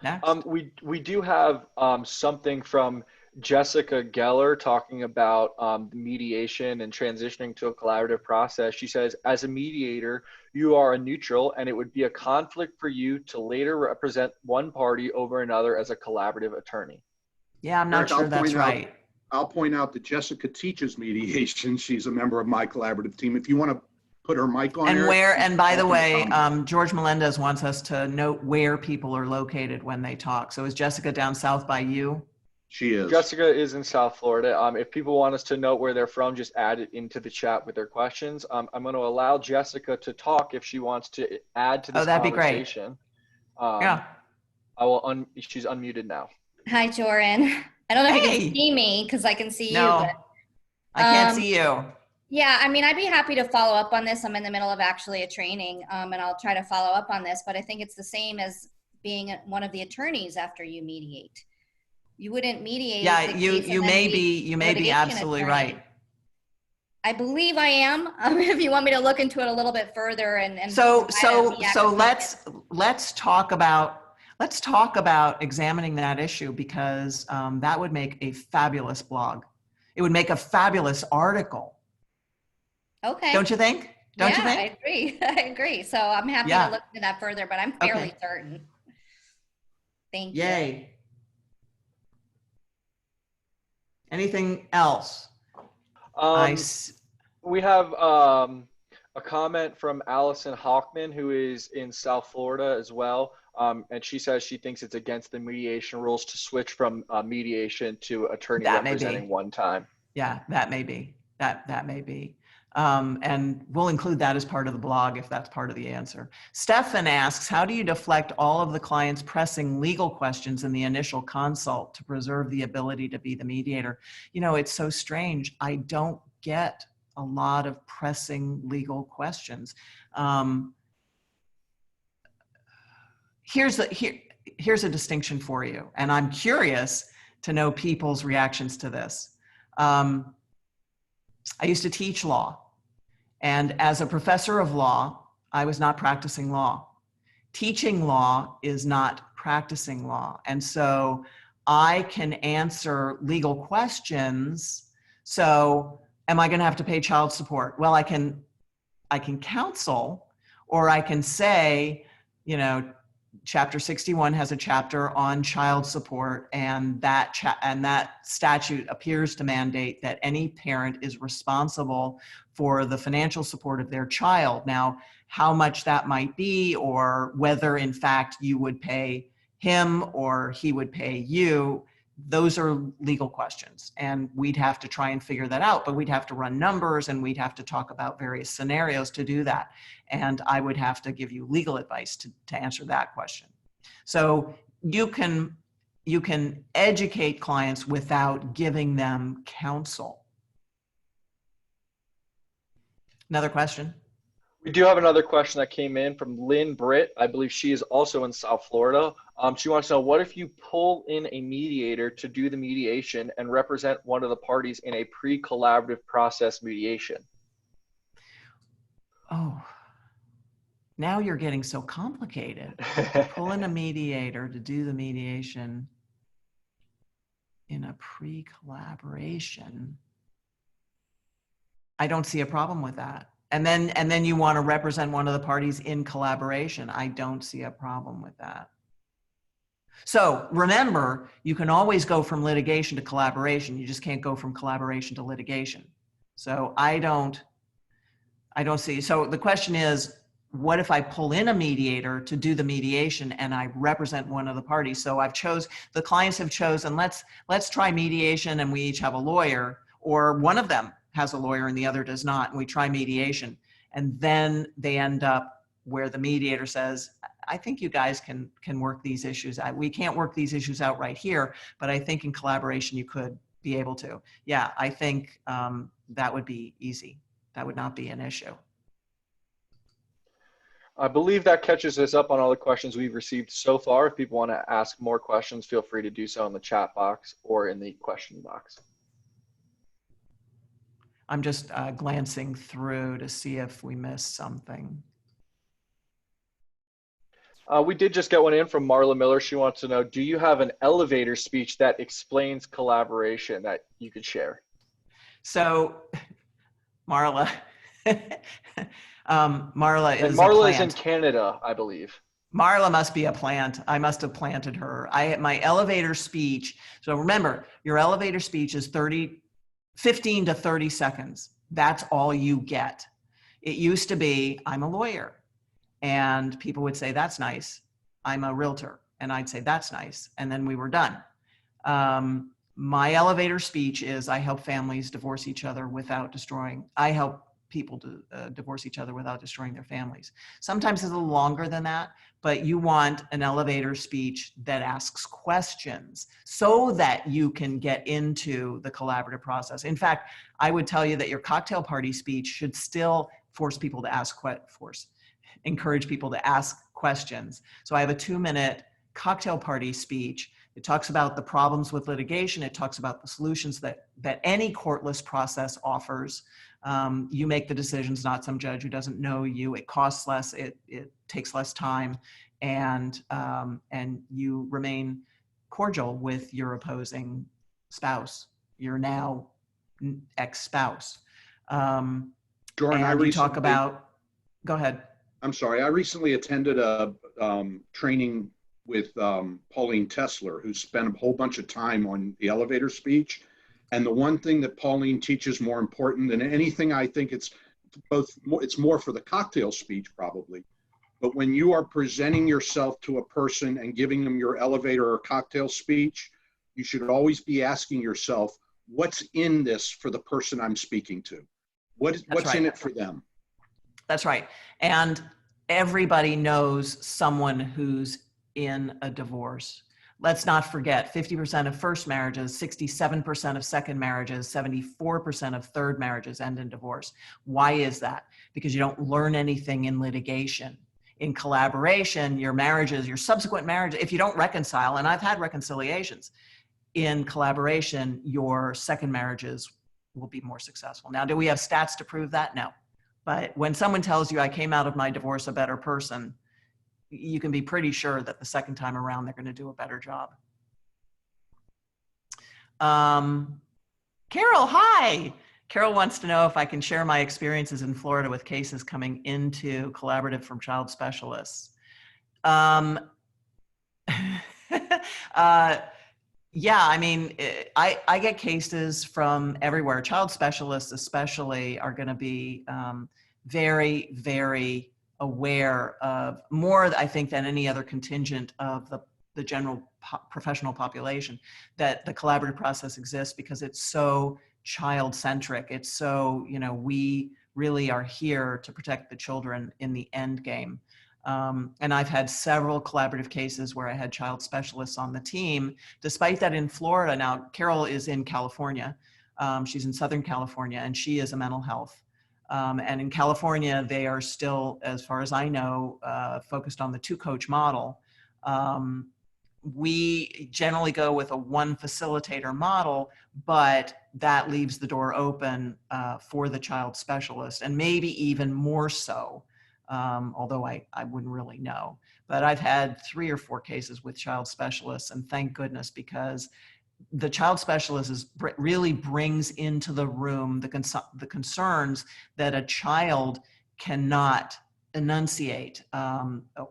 Next. We do have something from Jessica Geller talking about mediation and transitioning to a collaborative process. She says, as a mediator, you are a neutral, and it would be a conflict for you to later represent one party over another as a collaborative attorney. Yeah, I'm not sure that's right. I'll point out that Jessica teaches mediation. She's a member of my collaborative team. If you want to put her mic on, And by the way, George Melendez wants us to note where people are located when they talk. So is Jessica down south by you? She is. Jessica is in South Florida. If people want us to note where they're from, just add it into the chat with their questions. I'm going to allow Jessica to talk if she wants to add to this conversation. Yeah. I will. She's unmuted now. Hi, Joryn. I don't know if you can see me because I can see you. But, I can't see you. Yeah, I mean, I'd be happy to follow up on this. I'm in the middle of actually a training, and I'll try to follow up on this. But I think it's the same as being one of the attorneys after you mediate. You wouldn't mediate. Yeah, you may be absolutely right. I believe I am. If you want me to look into it a little bit further, and so let's talk about examining that issue, because that would make a fabulous blog. It would make a fabulous article. Okay. Don't you think? Don't you think? I agree. I agree. So I'm happy to look into that further, but I'm fairly certain. Thank you. Yay. Anything else? We have a comment from Allison Hockman, who is in South Florida as well. And she says she thinks it's against the mediation rules to switch from mediation to attorney representing one time. Yeah, that may be. That may be. And we'll include that as part of the blog if that's part of the answer. Stefan asks, how do you deflect all of the client's pressing legal questions in the initial consult to preserve the ability to be the mediator? You know, it's so strange. I don't get a lot of pressing legal questions. Here's a distinction for you, and I'm curious to know people's reactions to this. I used to teach law, and as a professor of law, I was not practicing law. Teaching law is not practicing law, and so I can answer legal questions. So, am I going to have to pay child support? Well, I can counsel, or I can say, you know, Chapter 61 has a chapter on child support, and that statute appears to mandate that any parent is responsible for the financial support of their child. Now, how much that might be, or whether in fact you would pay him or he would pay you, those are legal questions, and we'd have to try and figure that out, but we'd have to run numbers and we'd have to talk about various scenarios to do that. And I would have to give you legal advice to answer that question. So you can educate clients without giving them counsel. Another question? We do have another question that came in from Lynn Britt. I believe she is also in South Florida. She wants to know, what if you pull in a mediator to do the mediation and represent one of the parties in a pre-collaborative process mediation? Oh, now you're getting so complicated. Pull in a mediator to do the mediation in a pre-collaboration. I don't see a problem with that. And then you want to represent one of the parties in collaboration. I don't see a problem with that. So remember, you can always go from litigation to collaboration. You just can't go from collaboration to litigation. So I don't see. So the question is, what if I pull in a mediator to do the mediation and I represent one of the parties? So the clients have chosen, let's try mediation, and we each have a lawyer, or one of them has a lawyer and the other does not, and we try mediation. And then they end up where the mediator says, I think you guys can work these issues out. We can't work these issues out right here, but I think in collaboration you could be able to. Yeah, I think that would be easy. That would not be an issue. I believe that catches us up on all the questions we've received so far. If people want to ask more questions, feel free to do so in the chat box or in the question box. I'm just glancing through to see if we missed something. We did just get one in from Marla Miller. She wants to know, do you have an elevator speech that explains collaboration that you could share? So, Marla, Marla is a Marla is in plant. Canada, I believe. Marla must be a plant. I must have planted her. My elevator speech. So remember, your elevator speech is 15 to 30 seconds. That's all you get. It used to be, I'm a lawyer. And people would say, that's nice. I'm a realtor. And I'd say, that's nice. And then we were done. My elevator speech is, I help families divorce each other without destroying. I help people to divorce each other without destroying their families. Sometimes it's a little longer than that, but you want an elevator speech that asks questions so that you can get into the collaborative process. In fact, I would tell you that your cocktail party speech should still encourage people to ask questions. So I have a 2-minute cocktail party speech. It talks about the problems with litigation. It talks about the solutions that any courtless process offers. You make the decisions, not some judge who doesn't know you. It costs less. It takes less time, and you remain cordial with your opposing spouse, your now ex-spouse. Joryn, and you talk about. Go ahead. I'm sorry. I recently attended a training with Pauline Tesler, who spent a whole bunch of time on the elevator speech. And the one thing that Pauline teaches more important than anything, I think it's more for the cocktail speech probably. But when you are presenting yourself to a person and giving them your elevator or cocktail speech, you should always be asking yourself, what's in this for the person I'm speaking to? What's right. In it for them? That's right. And everybody knows someone who's in a divorce. Let's not forget, 50% of first marriages, 67% of second marriages, 74% of third marriages end in divorce. Why is that? Because you don't learn anything in litigation. In collaboration, your marriages, your subsequent marriages, if you don't reconcile, and I've had reconciliations, in collaboration, your second marriages will be more successful. Now, do we have stats to prove that? No. But when someone tells you, I came out of my divorce a better person, you can be pretty sure that the second time around, they're going to do a better job. Carol, hi. Carol wants to know if I can share my experiences in Florida with cases coming into collaborative from child specialists. Yeah, I mean, I get cases from everywhere. Child specialists especially are going to be very, very aware of more, I think, than any other contingent of the general professional population, that the collaborative process exists because it's so child-centric. It's so, we really are here to protect the children in the end game. And I've had several collaborative cases where I had child specialists on the team, despite that in Florida. Now, Carol is in California. She's in Southern California, and she is a mental health. And in California, they are still, as far as I know, focused on the 2-coach model. We generally go with a 1 facilitator model, but that leaves the door open for the child specialist, and maybe even more so. Although I wouldn't really know. But I've had 3 or 4 cases with child specialists, and thank goodness, because the child specialist really brings into the room the concerns that a child cannot enunciate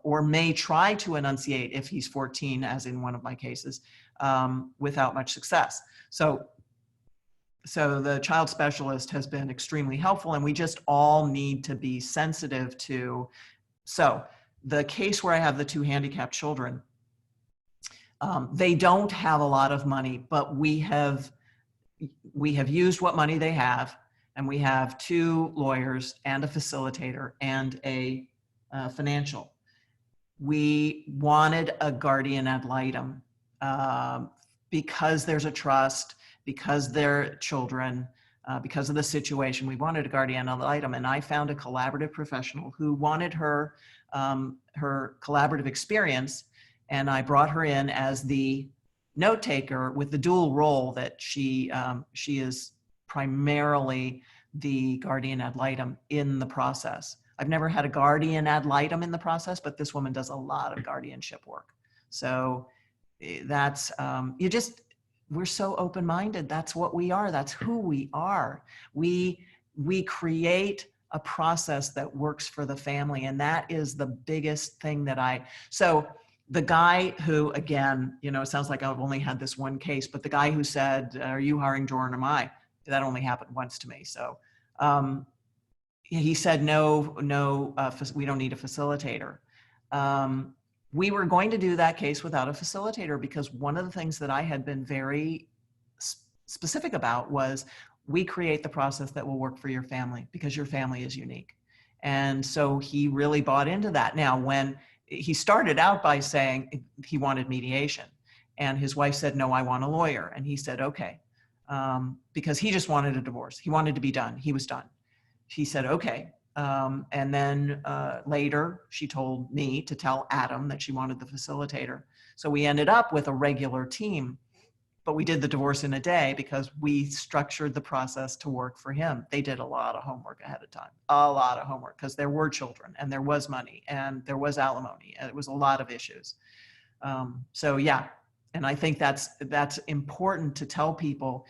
or may try to enunciate if he's 14, as in one of my cases, without much success. So the child specialist has been extremely helpful, and we just all need to be sensitive to. So the case where I have the 2 handicapped children, they don't have a lot of money, but we have used what money they have, and we have 2 lawyers and a facilitator and a financial. We wanted a guardian ad litem because there's a trust, because they're children, because of the situation. We wanted a guardian ad litem, and I found a collaborative professional who wanted her her collaborative experience, and I brought her in as the note taker with the dual role that she is primarily the guardian ad litem in the process. I've never had a guardian ad litem in the process, but this woman does a lot of guardianship work. So that's, we're so open-minded. That's what we are. That's who we are. We create a process that works for the family. And that is the biggest thing that so the guy who, again, you know, it sounds like I've only had this one case, but the guy who said, are you hiring Joryn or am I? That only happened once to me. So he said, no, we don't need a facilitator. We were going to do that case without a facilitator because one of the things that I had been very specific about was we create the process that will work for your family because your family is unique. And so he really bought into that. Now, when he started out by saying he wanted mediation and his wife said, no, I want a lawyer. And he said, okay, because he just wanted a divorce. He wanted to be done. He was done. He said, okay. And then later she told me to tell Adam that she wanted the facilitator. So we ended up with a regular team, but we did the divorce in a day because we structured the process to work for him. They did a lot of homework ahead of time, a lot of homework, because there were children and there was money and there was alimony and it was a lot of issues. So yeah, and I think that's important to tell people.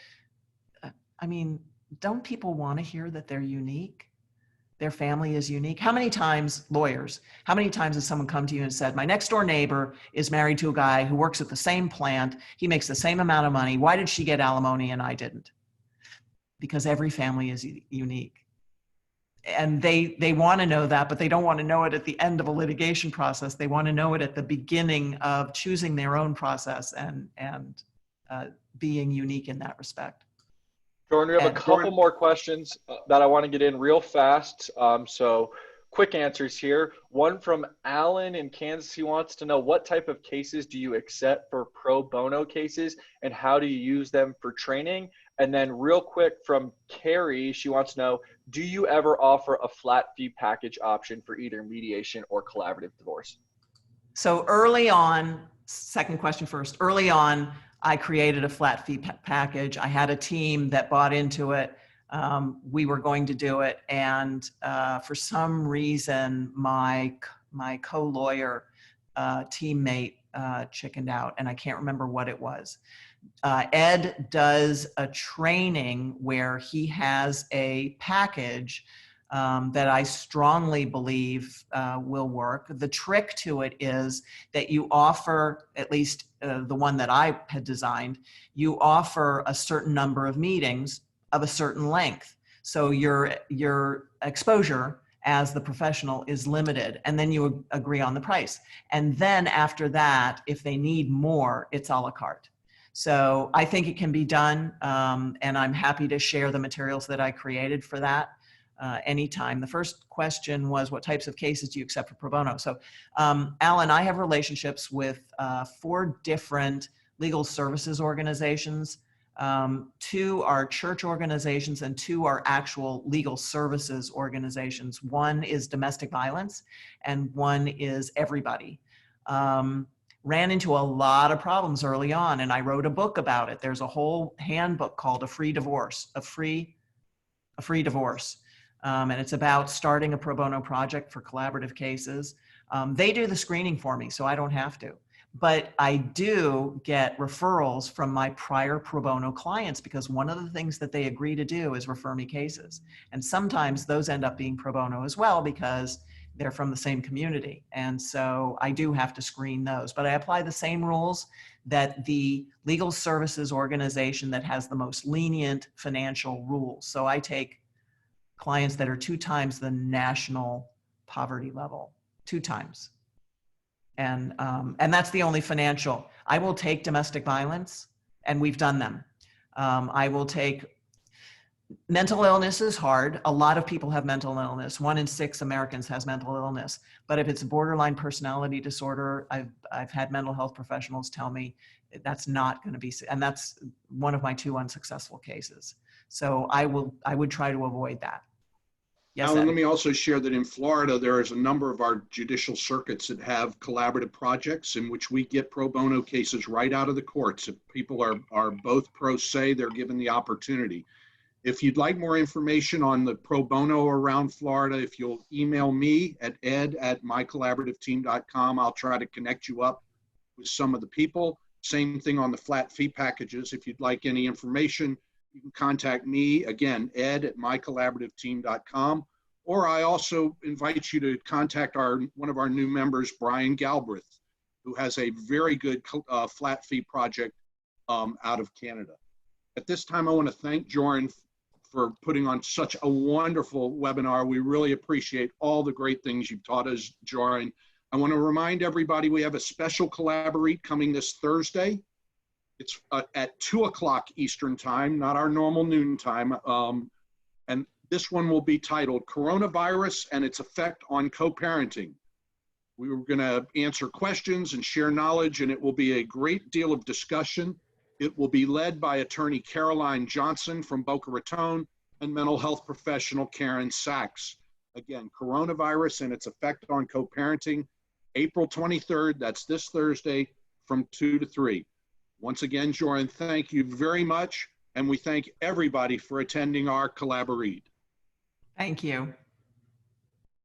I mean, don't people want to hear that they're unique? Their family is unique. How many times, lawyers, how many times has someone come to you and said, my next door neighbor is married to a guy who works at the same plant. He makes the same amount of money. Why did she get alimony and I didn't? Because every family is unique. And they want to know that, but they don't want to know it at the end of a litigation process. They want to know it at the beginning of choosing their own process and being unique in that respect. Joryn, we have a couple more questions that I want to get in real fast. So quick answers here. One from Alan in Kansas. He wants to know, what type of cases do you accept for pro bono cases and how do you use them for training? And then real quick from Carrie, she wants to know, do you ever offer a flat fee package option for either mediation or collaborative divorce? So early on, second question first, early on, I created a flat fee package. I had a team that bought into it. We were going to do it. And for some reason, my co-lawyer teammate chickened out, and I can't remember what it was. Ed does a training where he has a package that I strongly believe will work. The trick to it is that you offer, at least the one that I had designed, you offer a certain number of meetings of a certain length. So your exposure as the professional is limited, and then you agree on the price. And then after that, if they need more, it's a la carte. So I think it can be done, and I'm happy to share the materials that I created for that. Anytime. The first question was, what types of cases do you accept for pro bono? So, Alan, I have relationships with 4 different legal services organizations. 2 are church organizations and 2 are actual legal services organizations. One is domestic violence and one is everybody. Ran into a lot of problems early on, and I wrote a book about it. There's a whole handbook called A Free Divorce, a free divorce. And it's about starting a pro bono project for collaborative cases. They do the screening for me, so I don't have to. But I do get referrals from my prior pro bono clients because one of the things that they agree to do is refer me cases. And sometimes those end up being pro bono as well because they're from the same community. And so I do have to screen those. But I apply the same rules that the legal services organization that has the most lenient financial rules. So I take clients that are 2 times the national poverty level, 2 times. And that's the only financial. I will take domestic violence, and we've done them. I will take mental illness is hard. A lot of people have mental illness. 1 in 6 Americans has mental illness. But if it's a borderline personality disorder, I've had mental health professionals tell me that's not going to be, and that's one of my 2 unsuccessful cases. So I would try to avoid that. Yes, Alan, Ed. let me also share that in Florida, there is a number of our judicial circuits that have collaborative projects in which we get pro bono cases right out of the courts. If people are both pro se, they're given the opportunity. If you'd like more information on the pro bono around Florida, if you'll email me at ed@mycollaborativeteam.com, I'll try to connect you up with some of the people. Same thing on the flat fee packages. If you'd like any information, you can contact me, again, ed@mycollaborativeteam.com. Or I also invite you to contact one of our new members, Brian Galbraith, who has a very good flat fee project out of Canada. At this time, I want to thank Joryn for putting on such a wonderful webinar. We really appreciate all the great things you've taught us, Joryn. I want to remind everybody we have a special CollaborEAT coming this Thursday. It's at 2 o'clock Eastern time, not our normal noon time. And this one will be titled Coronavirus and Its Effect on Co-Parenting. We were going to answer questions and share knowledge, and it will be a great deal of discussion. It will be led by attorney Caroline Johnson from Boca Raton and mental health professional Karen Sachs. Again, coronavirus and its effect on co-parenting, April 23rd, that's this Thursday, from 2 to 3. Once again, Joryn, thank you very much, and we thank everybody for attending our CollaborEAT. Thank you.